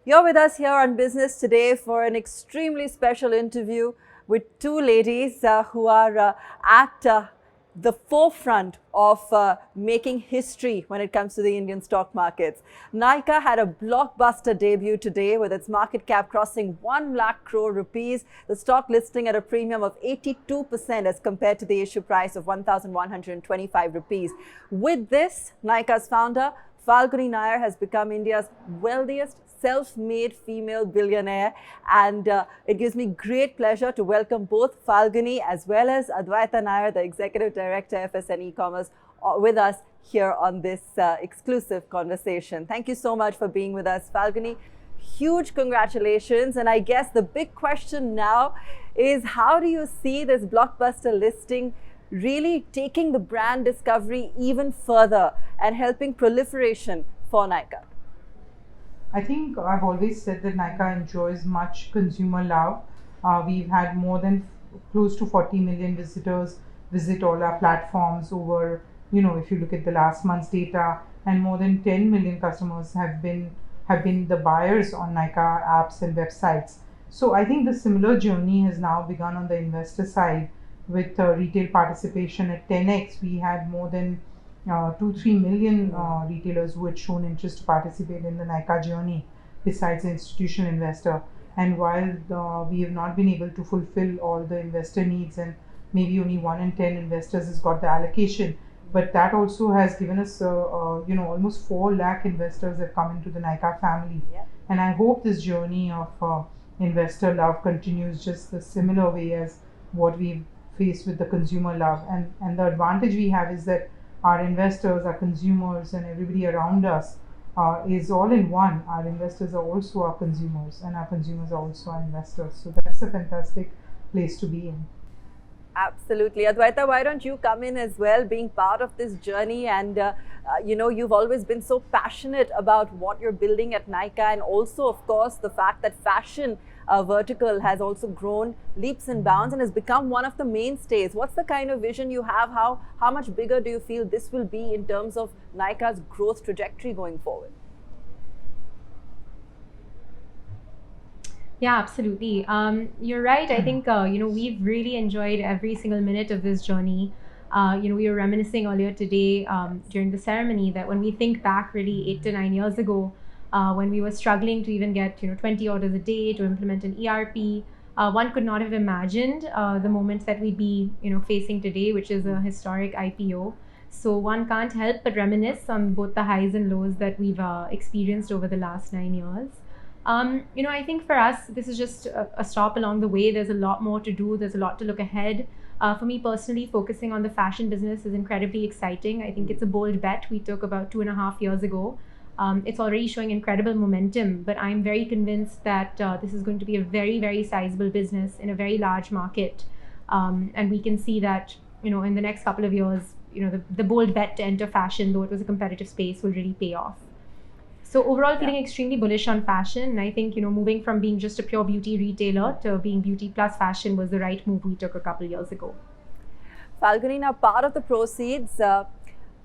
You're with us here on Business Today for an extremely special interview with two ladies who are at the forefront of making history when it comes to the Indian stock markets. Nykaa had a blockbuster debut today with its market cap crossing 1 lakh crore rupees, the stock listing at a premium of 82% as compared to the issue price of 1,125 rupees. With this, Nykaa's founder, Falguni Nayar, has become India's wealthiest self-made female billionaire, and it gives me great pleasure to welcome both Falguni as well as Adwaita Nayar, the Executive Director, FSN E-Commerce, with us here on this exclusive conversation. Thank you so much for being with us, Falguni. Huge congratulations, and I guess the big question now is, how do you see this blockbuster listing really taking the brand discovery even further and helping proliferation for Nykaa? I think I've always said that Nykaa enjoys much consumer love. We've had more than close to 40 million visitors visit all our platforms over, if you look at the last month's data, and more than 10 million customers have been the buyers on Nykaa apps and websites. So I think the similar journey has now begun on the investor side with retail participation at 10x. We had more than 2-3 million retailers who had shown interest to participate in the Nykaa journey besides the institutional investor. And while we have not been able to fulfill all the investor needs, and maybe only 1 in 10 investors has got the allocation, but that also has given us almost 4 lakh investors have come into the Nykaa family. Yeah. And I hope this journey of investor love continues just the similar way as what we've faced with the consumer love. And the advantage we have is that our investors, our consumers, and everybody around us is all in one. Our investors are also our consumers, and our consumers are also our investors. So that's a fantastic place to be in. Absolutely. Adwaita, why don't you come in as well, being part of this journey? And, you've always been so passionate about what you're building at Nykaa, and also, of course, the fact that fashion vertical has also grown leaps and bounds and has become one of the mainstays. What's the kind of vision you have? How much bigger do you feel this will be in terms of Nykaa's growth trajectory going forward? Yeah, absolutely. You're right. I think, we've really enjoyed every single minute of this journey. We were reminiscing earlier today during the ceremony that when we think back really 8 to 9 years ago, when we were struggling to even get 20 orders a day to implement an ERP, one could not have imagined the moments that we'd be facing today, which is a historic IPO. So one can't help but reminisce on both the highs and lows that we've experienced over the last 9 years. I think for us, this is just a stop along the way. There's a lot more to do. There's a lot to look ahead. For me personally, focusing on the fashion business is incredibly exciting. I think it's a bold bet we took about 2.5 years ago. It's already showing incredible momentum, but I'm very convinced that this is going to be a very, very sizable business in a very large market. And we can see that, in the next couple of years, the bold bet to enter fashion, though it was a competitive space, will really pay off. So overall, feeling extremely bullish on fashion. And I think, moving from being just a pure beauty retailer to being beauty plus fashion was the right move we took a couple of years ago. Falguni, now part of the proceeds,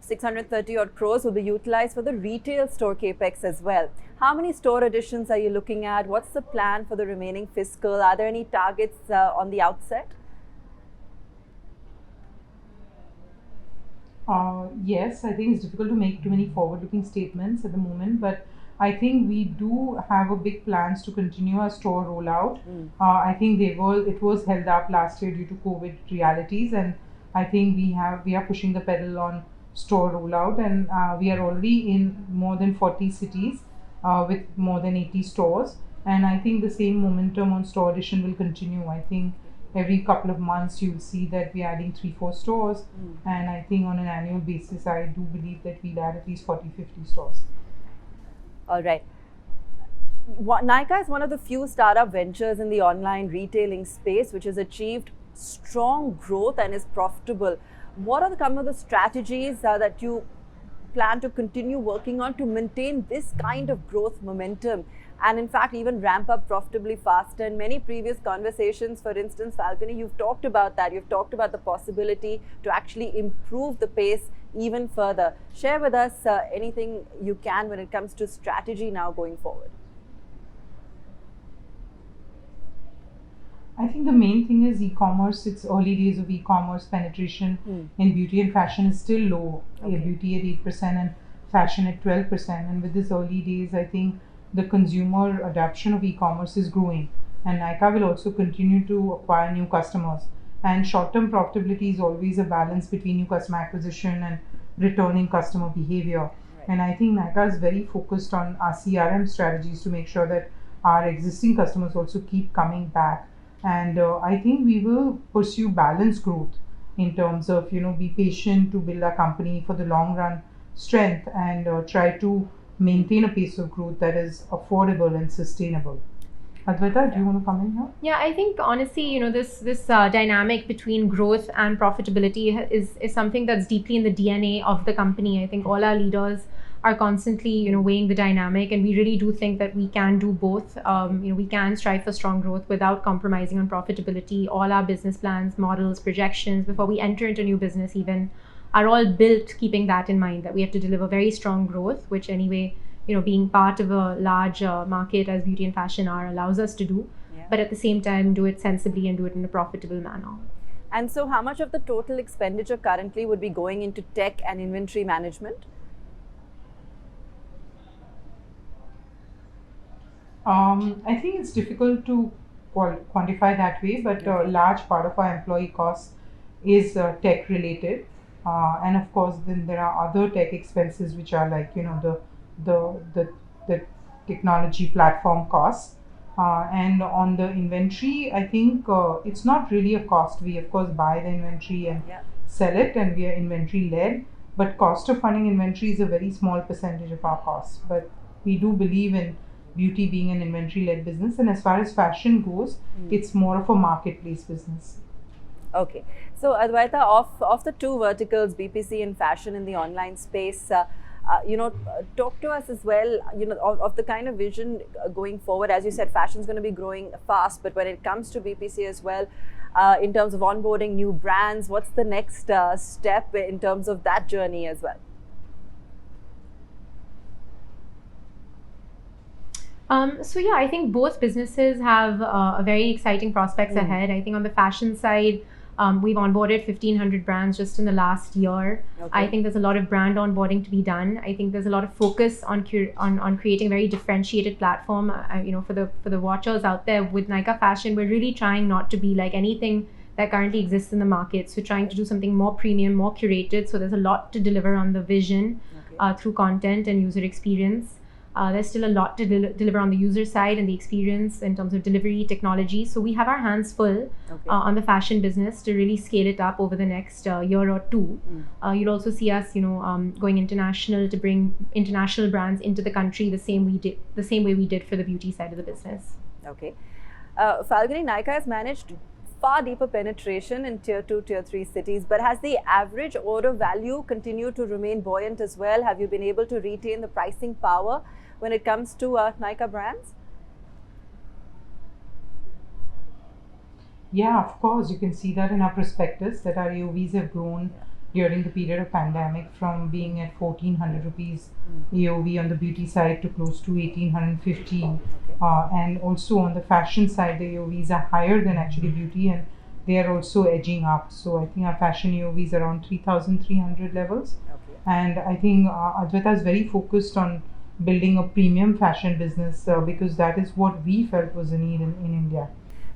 630 odd crores, will be utilized for the retail store capex as well. How many store additions are you looking at? What's the plan for the remaining fiscal? Are there any targets on the outset? Yes, I think it's difficult to make too many forward-looking statements at the moment, but I think we do have a big plans to continue our store rollout. I think it was held up last year due to COVID realities, and I think we are pushing the pedal on store rollout, and we are already in more than 40 cities with more than 80 stores, and I think the same momentum on store addition will continue. I think every couple of months you'll see that we're adding 3-4 stores, and I think on an annual basis I do believe that we'll add at least 40-50 stores. All right. Nykaa is one of the few startup ventures in the online retailing space which has achieved strong growth and is profitable. What are some of the strategies that you plan to continue working on to maintain this kind of growth momentum and in fact even ramp up profitably faster? In many previous conversations, for instance, Falguni, you've talked about that. You've talked about the possibility to actually improve the pace even further. Share with us anything you can when it comes to strategy now going forward. I think the main thing is e-commerce. It's early days of e-commerce penetration in beauty and fashion is still low. Okay. Beauty at 8% and fashion at 12%. And with this early days, I think the consumer adoption of e-commerce is growing. And Nykaa will also continue to acquire new customers. And short-term profitability is always a balance between new customer acquisition and returning customer behavior. Right. And I think Nykaa is very focused on our CRM strategies to make sure that our existing customers also keep coming back. And I think we will pursue balanced growth in terms of be patient to build our company for the long run strength, and try to maintain a pace of growth that is affordable and sustainable. Adwaita, do you want to come in here? Yeah, I think honestly, this dynamic between growth and profitability is something that's deeply in the DNA of the company. I think all our leaders are constantly, weighing the dynamic, and we really do think that we can do both. We can strive for strong growth without compromising on profitability. All our business plans, models, projections before we enter into new business even are all built keeping that in mind, that we have to deliver very strong growth, which anyway, being part of a large market as beauty and fashion allows us to do, but at the same time do it sensibly and do it in a profitable manner. And so how much of the total expenditure currently would be going into tech and inventory management? I think it's difficult to quantify that way, but a large part of our employee costs is tech related, and of course then there are other tech expenses which are like the technology platform costs, and on the inventory, I think it's not really a cost. We of course buy the inventory and sell it, and we are inventory led. But cost of funding inventory is a very small percentage of our costs. But we do believe in beauty being an inventory led business, and as far as fashion goes, it's more of a marketplace business. Okay, so Adwaita, of the two verticals, BPC and fashion in the online space, talk to us as well, of the kind of vision going forward. As you said, fashion is going to be growing fast, but when it comes to BPC as well, in terms of onboarding new brands, what's the next step in terms of that journey as well? So yeah, I think both businesses have a very exciting prospects ahead. I think on the fashion side, we've onboarded 1,500 brands just in the last year. Okay. I think there's a lot of brand onboarding to be done. I think there's a lot of focus on creating a very differentiated platform. For the watchers out there with Nykaa Fashion, we're really trying not to be like anything that currently exists in the market. So trying to do something more premium, more curated. So there's a lot to deliver on the vision through content and user experience. There's still a lot to deliver on the user side and the experience in terms of delivery technology. So we have our hands full on the fashion business to really scale it up over the next year or two. You'll also see us, going international to bring international brands into the country the same way we did for the beauty side of the business. Okay, Falguni, Nykaa has managed far deeper penetration in tier 2, tier 3 cities, but has the average order value continued to remain buoyant as well? Have you been able to retain the pricing power when it comes to Nykaa brands? Yeah, of course, you can see that in our prospectus that our AOVs have grown during the period of pandemic from being at 1,400 rupees AOV on the beauty side to close to 1,850. And also on the fashion side, the AOVs are higher than actually beauty, and they are also edging up. So I think our fashion AOV is around 3,300 levels. And I think Adwaita is very focused on building a premium fashion business because that is what we felt was a need in India.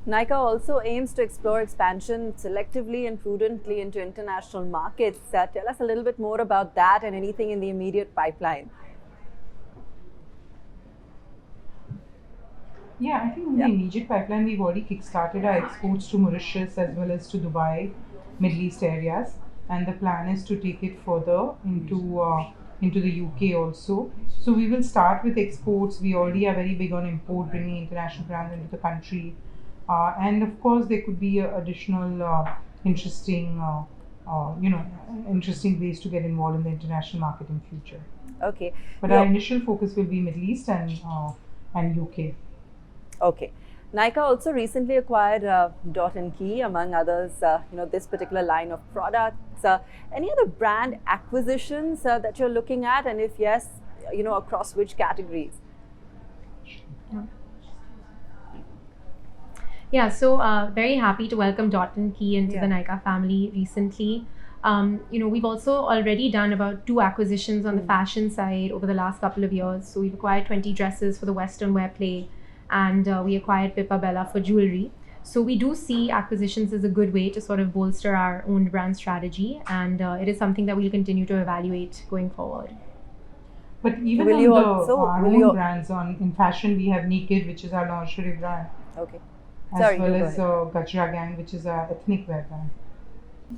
Nykaa also aims to explore expansion selectively and prudently into international markets. Tell us a little bit more about that and anything in the immediate pipeline. Yeah, I think in the immediate pipeline, we've already kickstarted our exports to Mauritius as well as to Dubai, Middle East areas, and the plan is to take it further into the UK also. So we will start with exports. We already are very big on import, bringing international brands into the country. And of course, there could be additional interesting ways to get involved in the international market in future. Okay. But our initial focus will be Middle East and UK. Okay. Nykaa also recently acquired Dot & Key, among others, this particular line of products. Any other brand acquisitions that you're looking at, and if yes, across which categories? Yeah, so very happy to welcome Dot and Key into the Nykaa family recently. We've also already done about 2 acquisitions on the fashion side over the last couple of years. So we've acquired 20 dresses for the Western wear play, and we acquired Pippa Bella for jewelry. So we do see acquisitions as a good way to sort of bolster our own brand strategy, and it is something that we'll continue to evaluate going forward. But even Will on you the also- our will own you- brands, in fashion we have Naked, which is our lingerie brand, Okay. as Sorry, well you go as ahead. Gajra Gang, which is our ethnic wear brand.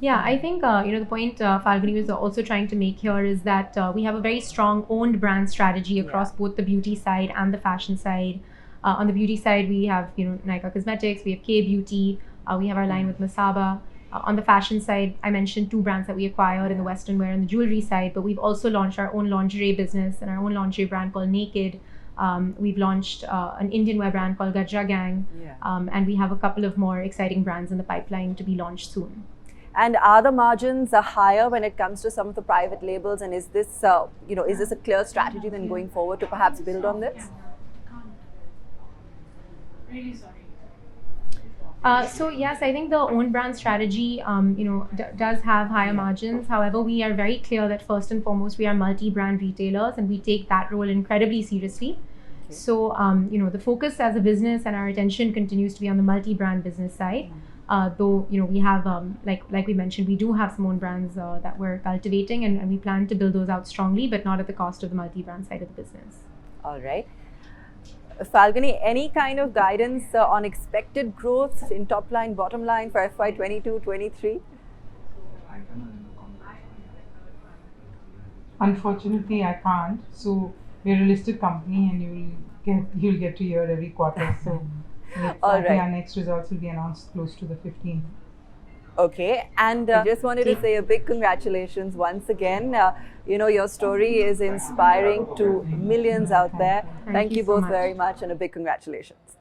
Yeah, I think the point Falguni was also trying to make here is that we have a very strong owned brand strategy across both the beauty side and the fashion side. On the beauty side, we have Nykaa Cosmetics, we have K Beauty, we have our line with Masaba. On the fashion side, I mentioned 2 brands that we acquired in the Western wear and the jewelry side, but we've also launched our own lingerie business and our own lingerie brand called Naked. We've launched an Indian wear brand called Gajra Gang, and we have a couple of more exciting brands in the pipeline to be launched soon. And are the margins higher when it comes to some of the private labels? And is this, is this a clear strategy then going forward to perhaps build on this? Really sorry. So yes, I think the own brand strategy, does have higher margins. However, we are very clear that first and foremost we are multi-brand retailers, and we take that role incredibly seriously. So the focus as a business and our attention continues to be on the multi-brand business side. Though we have like we mentioned, we do have some own brands that we're cultivating, and we plan to build those out strongly, but not at the cost of the multi-brand side of the business. All right. Falguni, any kind of guidance on expected growth in top line, bottom line for FY 22-23? Unfortunately, I can't. So we're a listed company, and you'll get to hear every quarter. So All I think right. our next results will be announced close to the 15th. Okay, and I just wanted to say a big congratulations once again. Your story is inspiring to millions out there. Thank you you so both much. very much, and a big congratulations.